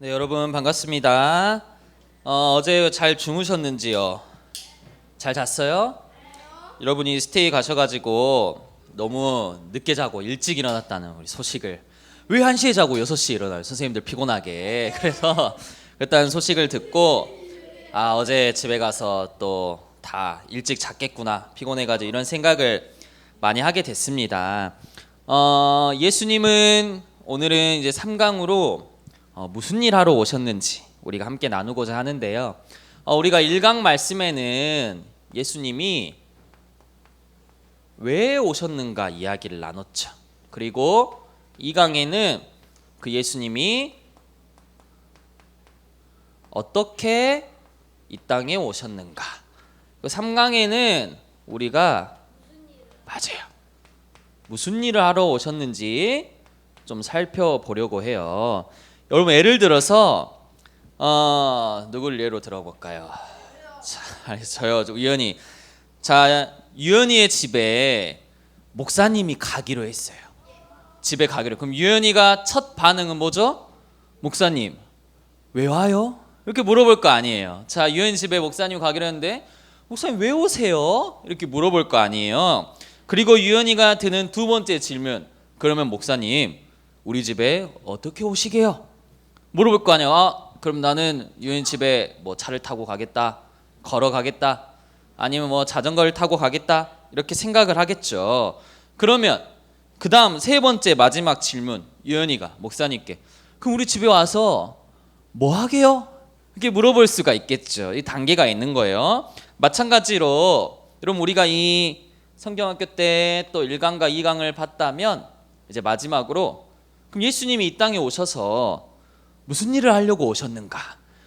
네, 여러분 반갑습니다. 어제 잘 주무셨는지요? 잘 잤어요? 여러분이 스테이 가셔가지고 너무 늦게 자고 일찍 일어났다는 우리 소식을, 왜 1시에 자고 6시에 일어나요? 선생님들 피곤하게. 그래서 일단 소식을 듣고 어제 집에 가서 또 다 일찍 잤겠구나, 피곤해가지고 이런 생각을 많이 하게 됐습니다. 예수님은 오늘은 이제 3강으로 무슨 일 하러 오셨는지 우리가 함께 나누고자 하는데요. 우리가 1강 말씀에는 예수님이 왜 오셨는가 이야기를 나눴죠. 그리고 2강에는 그 예수님이 어떻게 이 땅에 오셨는가. 3강에는 우리가 무슨 일을 하러 오셨는지 좀 살펴보려고 해요. 여러분, 예를 들어서 누굴 예로 들어볼까요? 저요, 유연이. 자, 유연이의 집에 목사님이 가기로 했어요. 집에 가기로. 그럼 유연이가 첫 반응은 뭐죠? 목사님, 왜 와요? 이렇게 물어볼 거 아니에요. 자, 유연이 집에 목사님 가기로 했는데 목사님 왜 오세요? 이렇게 물어볼 거 아니에요. 그리고 유연이가 드는 두 번째 질문, 그러면 목사님 우리 집에 어떻게 오시게요? 물어볼 거 아니에요. 그럼 나는 유연이 집에 뭐 차를 타고 가겠다, 걸어가겠다, 아니면 뭐 자전거를 타고 가겠다, 이렇게 생각을 하겠죠. 그러면 그 다음 세 번째 마지막 질문, 유연이가 목사님께 그럼 우리 집에 와서 뭐 하게요? 이렇게 물어볼 수가 있겠죠. 이 단계가 있는 거예요. 마찬가지로 여러분, 우리가 이 성경학교 때 또 1강과 2강을 봤다면 이제 마지막으로 그럼 예수님이 이 땅에 오셔서 무슨 일을 하려고 오셨는가,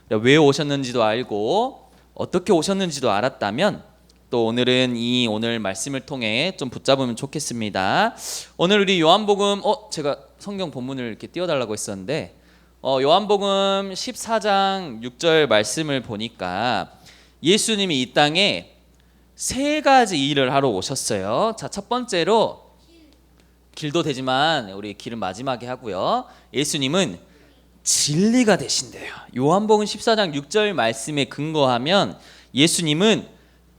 왜 오셨는지도 알고 어떻게 오셨는지도 알았다면 또 오늘은 이 오늘 말씀을 통해 좀 붙잡으면 좋겠습니다. 오늘 우리 요한복음, 제가 성경 본문을 이렇게 띄워달라고 했었는데 요한복음 14장 6절 말씀을 보니까 예수님이 이 땅에 세 가지 일을 하러 오셨어요. 자, 첫 번째로 길도 되지만 우리 길은 마지막에 하고요. 예수님은 진리가 되신대요. 요한복음 14장 6절 말씀에 근거하면 예수님은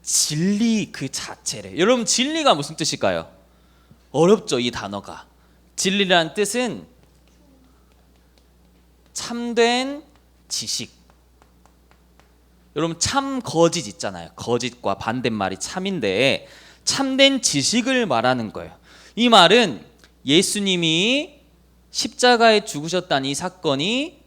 진리 그 자체래. 여러분, 진리가 무슨 뜻일까요? 어렵죠, 이 단어가. 진리라는 뜻은 참된 지식. 여러분, 참 거짓 있잖아요. 거짓과 반대말이 참인데 참된 지식을 말하는 거예요. 이 말은 예수님이 십자가에 죽으셨다는 이 사건이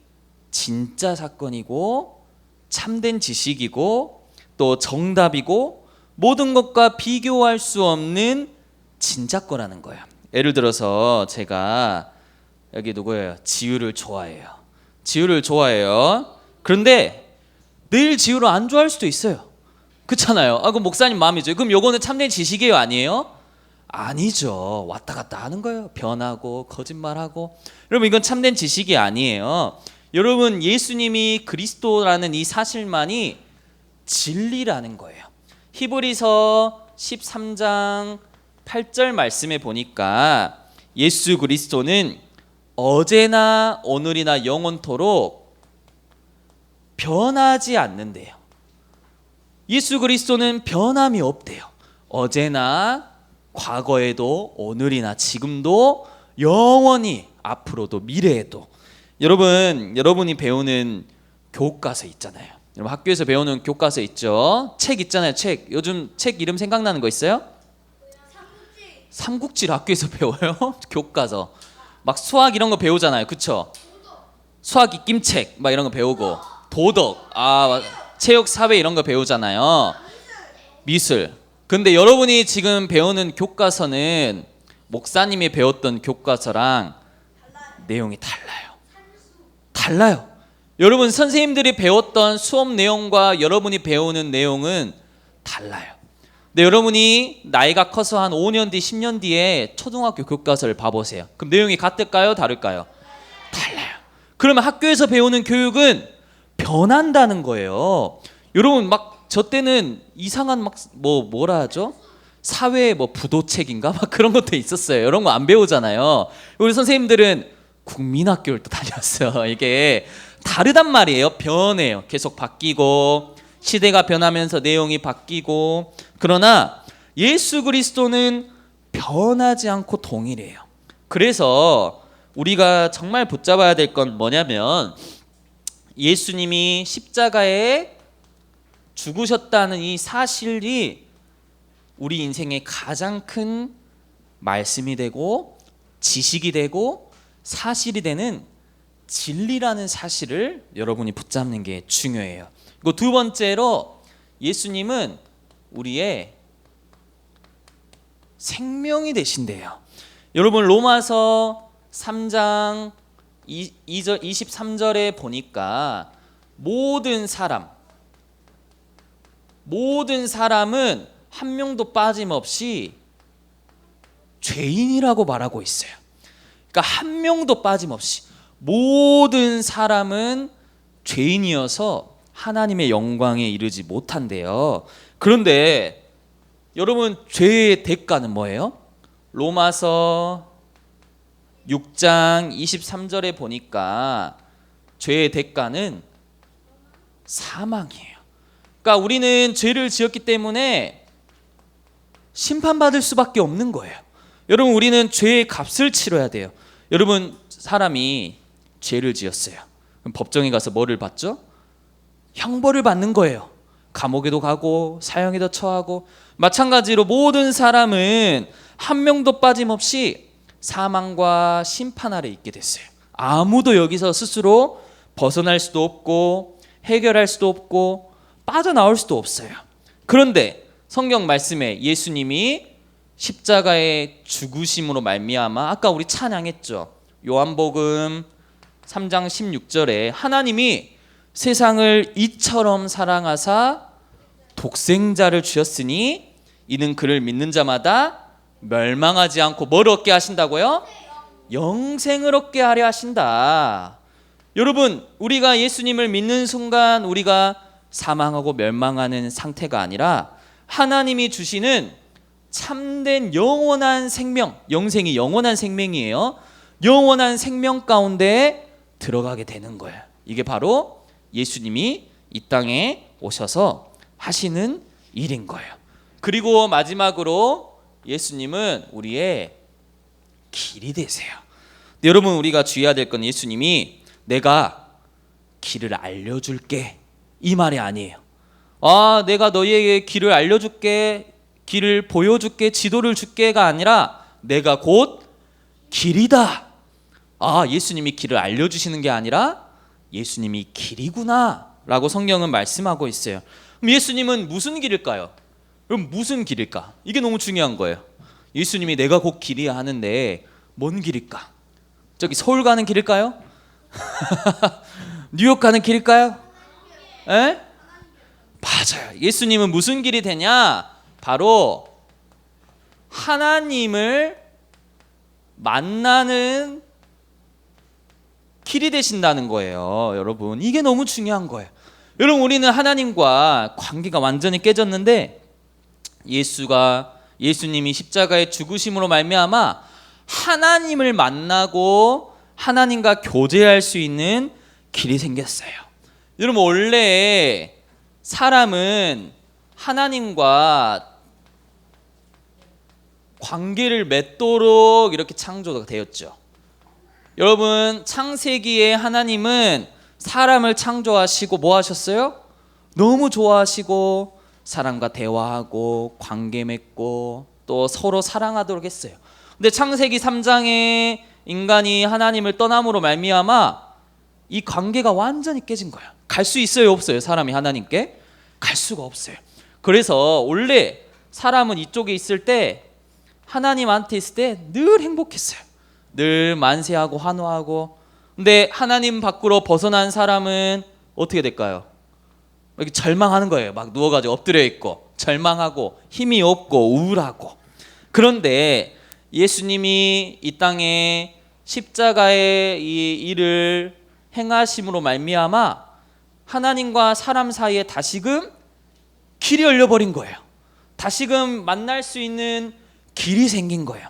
진짜 사건이고 참된 지식이고 또 정답이고 모든 것과 비교할 수 없는 진짜 거라는 거예요. 예를 들어서 제가 여기 누구예요? 지유를 좋아해요. 지유를 좋아해요. 그런데 내일 지유를 안 좋아할 수도 있어요. 그렇잖아요. 그럼 목사님 마음이죠. 그럼 요거는 참된 지식이에요, 아니에요? 아니죠. 왔다 갔다 하는 거예요. 변하고 거짓말하고. 여러분, 이건 참된 지식이 아니에요. 여러분, 예수님이 그리스도라는 이 사실만이 진리라는 거예요. 히브리서 13장 8절 말씀에 보니까 예수 그리스도는 어제나 오늘이나 영원토록 변하지 않는데요. 예수 그리스도는 변함이 없대요. 어제나 과거에도 오늘이나 지금도 영원히 앞으로도 미래에도. 여러분이 배우는 교과서 있잖아요. 여러분, 학교에서 배우는 교과서 있죠. 책 있잖아요. 책. 요즘 책 이름 생각나는 거 있어요? 삼국지를 학교에서 배워요? 교과서. 막 수학 이런 거 배우잖아요. 그쵸? 수학 익김책 막 이런 거 배우고, 도덕, 체육, 사회 이런 거 배우잖아요. 미술. 근데 여러분이 지금 배우는 교과서는 목사님이 배웠던 교과서랑 내용이 달라요. 여러분, 선생님들이 배웠던 수업 내용과 여러분이 배우는 내용은 달라요. 근데 여러분이 나이가 커서 한 5년 뒤, 10년 뒤에 초등학교 교과서를 봐보세요. 그럼 내용이 같을까요? 다를까요? 달라요. 그러면 학교에서 배우는 교육은 변한다는 거예요. 여러분, 막 저 때는 이상한 뭐라 하죠? 사회 부도책인가 막 그런 것도 있었어요. 이런 거 안 배우잖아요. 우리 선생님들은 국민학교를 또 다녔어요. 이게 다르단 말이에요. 변해요. 계속 바뀌고 시대가 변하면서 내용이 바뀌고. 그러나 예수 그리스도는 변하지 않고 동일해요. 그래서 우리가 정말 붙잡아야 될 건 뭐냐면 예수님이 십자가에 죽으셨다는 이 사실이 우리 인생의 가장 큰 말씀이 되고 지식이 되고 사실이 되는 진리라는 사실을 여러분이 붙잡는 게 중요해요. 그리고 두 번째로 예수님은 우리의 생명이 되신대요. 여러분 로마서 3장 2절 23절에 보니까 모든 사람은 한 명도 빠짐없이 죄인이라고 말하고 있어요. 그러니까 한 명도 빠짐없이 모든 사람은 죄인이어서 하나님의 영광에 이르지 못한대요. 그런데 여러분 죄의 대가는 뭐예요? 로마서 6장 23절에 보니까 죄의 대가는 사망이에요. 그러니까 우리는 죄를 지었기 때문에 심판받을 수밖에 없는 거예요. 여러분 우리는 죄의 값을 치러야 돼요. 여러분 사람이 죄를 지었어요. 그럼 법정에 가서 뭐를 받죠? 형벌을 받는 거예요. 감옥에도 가고 사형에도 처하고. 마찬가지로 모든 사람은 한 명도 빠짐없이 사망과 심판 아래 있게 됐어요. 아무도 여기서 스스로 벗어날 수도 없고 해결할 수도 없고 빠져나올 수도 없어요. 그런데 성경 말씀에 예수님이 십자가의 죽으심으로 말미암아 아까 우리 찬양했죠. 요한복음 3장 16절에 하나님이 세상을 이처럼 사랑하사 독생자를 주셨으니 이는 그를 믿는 자마다 멸망하지 않고 뭘 얻게 하신다고요? 영생을 얻게 하려 하신다. 여러분 우리가 예수님을 믿는 순간 우리가 사망하고 멸망하는 상태가 아니라 하나님이 주시는 참된 영원한 생명, 영생이 영원한 생명이에요. 영원한 생명 가운데 들어가게 되는 거예요. 이게 바로 예수님이 이 땅에 오셔서 하시는 일인 거예요. 그리고 마지막으로 예수님은 우리의 길이 되세요. 여러분 우리가 주의해야 될 건 예수님이 내가 길을 알려줄게 이 말이 아니에요. 내가 너희에게 길을 알려줄게, 길을 보여줄게, 지도를 줄게가 아니라 내가 곧 길이다. 예수님이 길을 알려주시는 게 아니라 예수님이 길이구나 라고 성경은 말씀하고 있어요. 그럼 예수님은 무슨 길일까요? 그럼 무슨 길일까? 이게 너무 중요한 거예요. 예수님이 내가 곧 길이야 하는데 뭔 길일까? 저기 서울 가는 길일까요? 뉴욕 가는 길일까요? 에? 맞아요. 예수님은 무슨 길이 되냐? 바로 하나님을 만나는 길이 되신다는 거예요. 여러분 이게 너무 중요한 거예요. 여러분 우리는 하나님과 관계가 완전히 깨졌는데 예수님이 십자가의 죽으심으로 말미암아 하나님을 만나고 하나님과 교제할 수 있는 길이 생겼어요. 여러분 원래 사람은 하나님과 관계를 맺도록 이렇게 창조가 되었죠. 여러분 창세기에 하나님은 사람을 창조하시고 뭐 하셨어요? 너무 좋아하시고 사람과 대화하고 관계 맺고 또 서로 사랑하도록 했어요. 근데 창세기 3장에 인간이 하나님을 떠남으로 말미암아 이 관계가 완전히 깨진 거야. 갈 수 있어요 없어요? 사람이 하나님께? 갈 수가 없어요. 그래서 원래 사람은 이쪽에 있을 때 하나님한테 있을 때 늘 행복했어요. 늘 만세하고 환호하고. 근데 하나님 밖으로 벗어난 사람은 어떻게 될까요? 이렇게 절망하는 거예요. 막 누워가지고 엎드려 있고 절망하고 힘이 없고 우울하고. 그런데 예수님이 이 땅에 십자가의 이 일을 행하심으로 말미암아 하나님과 사람 사이에 다시금 길이 열려버린 거예요. 다시금 만날 수 있는 길이 생긴 거예요.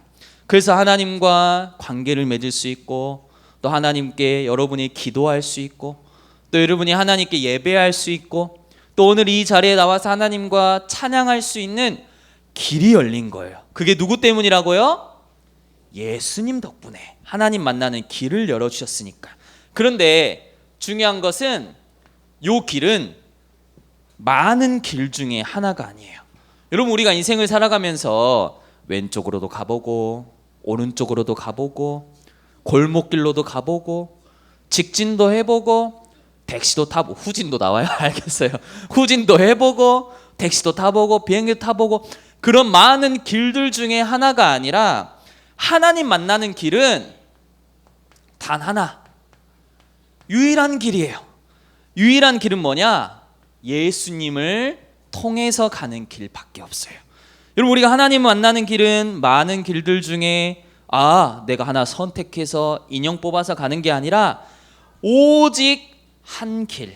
그래서 하나님과 관계를 맺을 수 있고 또 하나님께 여러분이 기도할 수 있고 또 여러분이 하나님께 예배할 수 있고 또 오늘 이 자리에 나와서 하나님과 찬양할 수 있는 길이 열린 거예요. 그게 누구 때문이라고요? 예수님 덕분에 하나님 만나는 길을 열어주셨으니까. 그런데 중요한 것은 요 길은 많은 길 중에 하나가 아니에요. 여러분, 우리가 인생을 살아가면서 왼쪽으로도 가보고 오른쪽으로도 가보고 골목길로도 가보고 직진도 해보고 택시도 타보고, 후진도 나와요? 알겠어요. 후진도 해보고 택시도 타보고 비행기도 타보고, 그런 많은 길들 중에 하나가 아니라 하나님 만나는 길은 단 하나, 유일한 길이에요. 유일한 길은 뭐냐? 예수님을 통해서 가는 길밖에 없어요. 여러분, 우리가 하나님 만나는 길은 많은 길들 중에 내가 하나 선택해서 인형 뽑아서 가는 게 아니라 오직 한 길,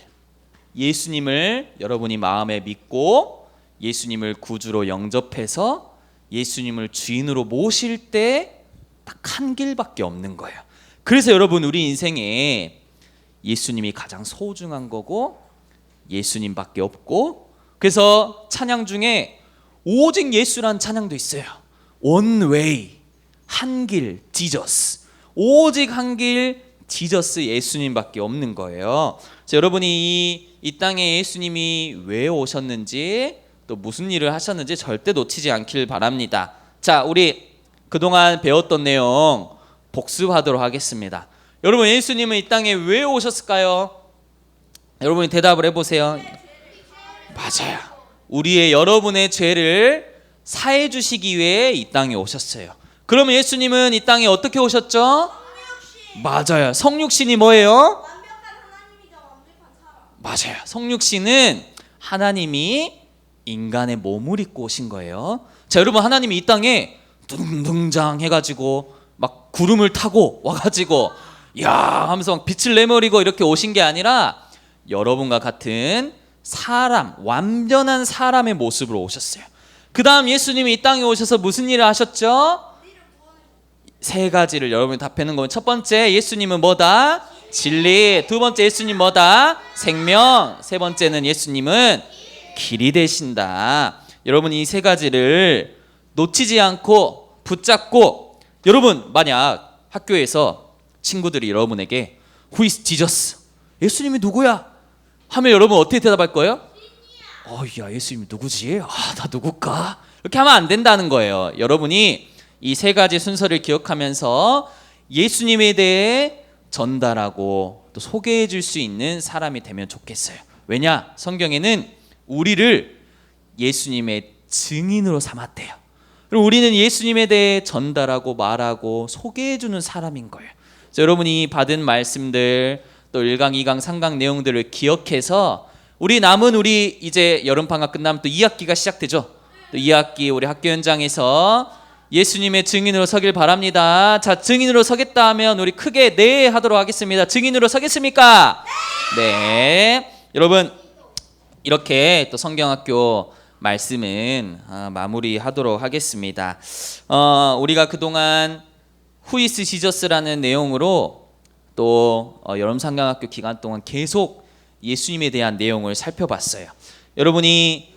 예수님을 여러분이 마음에 믿고 예수님을 구주로 영접해서 예수님을 주인으로 모실 때 딱 한 길밖에 없는 거예요. 그래서 여러분, 우리 인생에 예수님이 가장 소중한 거고 예수님밖에 없고, 그래서 찬양 중에 오직 예수란 찬양도 있어요. One way, 한 길, 지저스. 오직 한 길, 지저스, 예수님밖에 없는 거예요. 자, 여러분이 이 땅에 예수님이 왜 오셨는지 또 무슨 일을 하셨는지 절대 놓치지 않길 바랍니다. 자, 우리 그동안 배웠던 내용 복습하도록 하겠습니다. 여러분, 예수님은 이 땅에 왜 오셨을까요? 여러분이 대답을 해보세요. 맞아요. 우리의 여러분의 죄를 사해 주시기 위해 이 땅에 오셨어요. 그러면 예수님은 이 땅에 어떻게 오셨죠? 맞아요. 성육신이 뭐예요? 맞아요. 성육신은 하나님이 인간의 몸을 입고 오신 거예요. 자, 여러분, 하나님이 이 땅에 둥둥장 해가지고 막 구름을 타고 와가지고 야 하면서 막 빛을 내버리고 이렇게 오신 게 아니라 여러분과 같은 사람, 완전한 사람의 모습으로 오셨어요. 그 다음 예수님이 이 땅에 오셔서 무슨 일을 하셨죠? 세 가지를 여러분이 답하는 거면, 첫 번째 예수님은 뭐다? 진리. 두 번째 예수님 뭐다? 생명. 세 번째는 예수님은 길이 되신다. 여러분, 이 세 가지를 놓치지 않고 붙잡고, 여러분 만약 학교에서 친구들이 여러분에게 Who is Jesus? 예수님이 누구야? 하면 여러분 어떻게 대답할 거예요? 야, 예수님이 누구지? 나 누굴까? 이렇게 하면 안 된다는 거예요. 여러분이 이 세 가지 순서를 기억하면서 예수님에 대해 전달하고 또 소개해 줄 수 있는 사람이 되면 좋겠어요. 왜냐? 성경에는 우리를 예수님의 증인으로 삼았대요. 그리고 우리는 예수님에 대해 전달하고 말하고 소개해 주는 사람인 거예요. 그래서 여러분이 받은 말씀들, 또 1강, 2강, 3강 내용들을 기억해서 우리 이제 여름방학 끝나면 또 2학기가 시작되죠. 또 2학기 우리 학교 현장에서 예수님의 증인으로 서길 바랍니다. 자, 증인으로 서겠다 하면 우리 크게 네 하도록 하겠습니다. 증인으로 서겠습니까? 네. 여러분, 이렇게 또 성경학교 말씀은 마무리하도록 하겠습니다. 우리가 그동안 Who is Jesus라는 내용으로 또 여름 성경학교 기간 동안 계속 예수님에 대한 내용을 살펴봤어요. 여러분이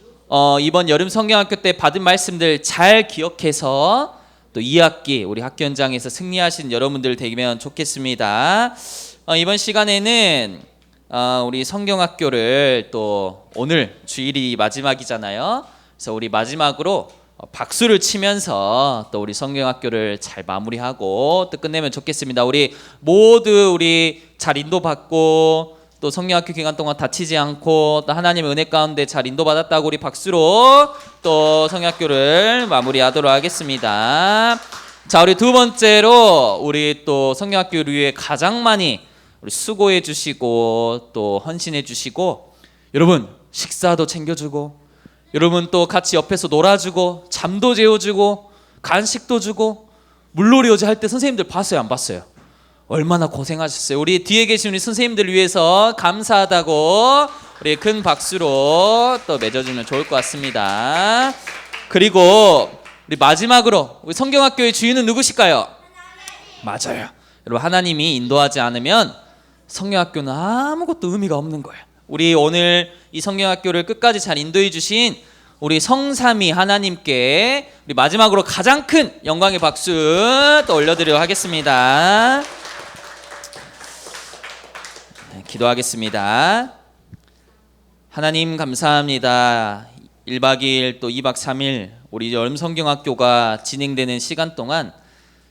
이번 여름 성경학교 때 받은 말씀들 잘 기억해서 또 2학기 우리 학교 현장에서 승리하신 여러분들 되면 좋겠습니다. 이번 시간에는 우리 성경학교를 또 오늘 주일이 마지막이잖아요. 그래서 우리 마지막으로 박수를 치면서 또 우리 성경학교를 잘 마무리하고 또 끝내면 좋겠습니다. 우리 모두 우리 잘 인도받고 또 성경학교 기간 동안 다치지 않고 또 하나님의 은혜 가운데 잘 인도받았다고 우리 박수로 또 성경학교를 마무리하도록 하겠습니다. 자, 우리 두 번째로 우리 또 성경학교를 위해 가장 많이 우리 수고해 주시고 또 헌신해 주시고, 여러분 식사도 챙겨주고, 여러분 또 같이 옆에서 놀아주고, 잠도 재워주고, 간식도 주고, 물놀이 어제 할 때 선생님들 봤어요, 안 봤어요? 얼마나 고생하셨어요. 우리 뒤에 계신 우리 선생님들을 위해서 감사하다고 우리 큰 박수로 또 맺어주면 좋을 것 같습니다. 그리고 우리 마지막으로 우리 성경학교의 주인은 누구실까요? 맞아요. 여러분, 하나님이 인도하지 않으면 성경학교는 아무것도 의미가 없는 거예요. 우리 오늘 이 성경학교를 끝까지 잘 인도해 주신 우리 성삼위 하나님께 우리 마지막으로 가장 큰 영광의 박수 또 올려드리도록 하겠습니다. 네, 기도하겠습니다. 하나님 감사합니다. 1박 2일 또 2박 3일 우리 여름성경학교가 진행되는 시간 동안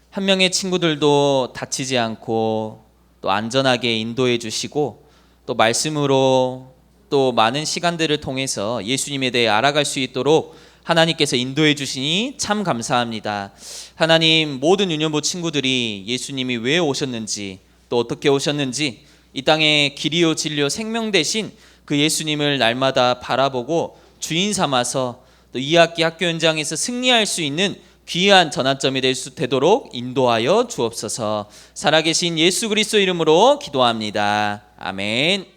한 명의 친구들도 다치지 않고 또 안전하게 인도해 주시고 또 말씀으로 또 많은 시간들을 통해서 예수님에 대해 알아갈 수 있도록 하나님께서 인도해 주시니 참 감사합니다. 하나님, 모든 유년부 친구들이 예수님이 왜 오셨는지 또 어떻게 오셨는지 이 땅에 길이요 진리요 생명 되신 그 예수님을 날마다 바라보고 주인 삼아서 또 2학기 학교 현장에서 승리할 수 있는 귀한 전환점이 되도록 인도하여 주옵소서. 살아계신 예수 그리스도 이름으로 기도합니다. 아멘.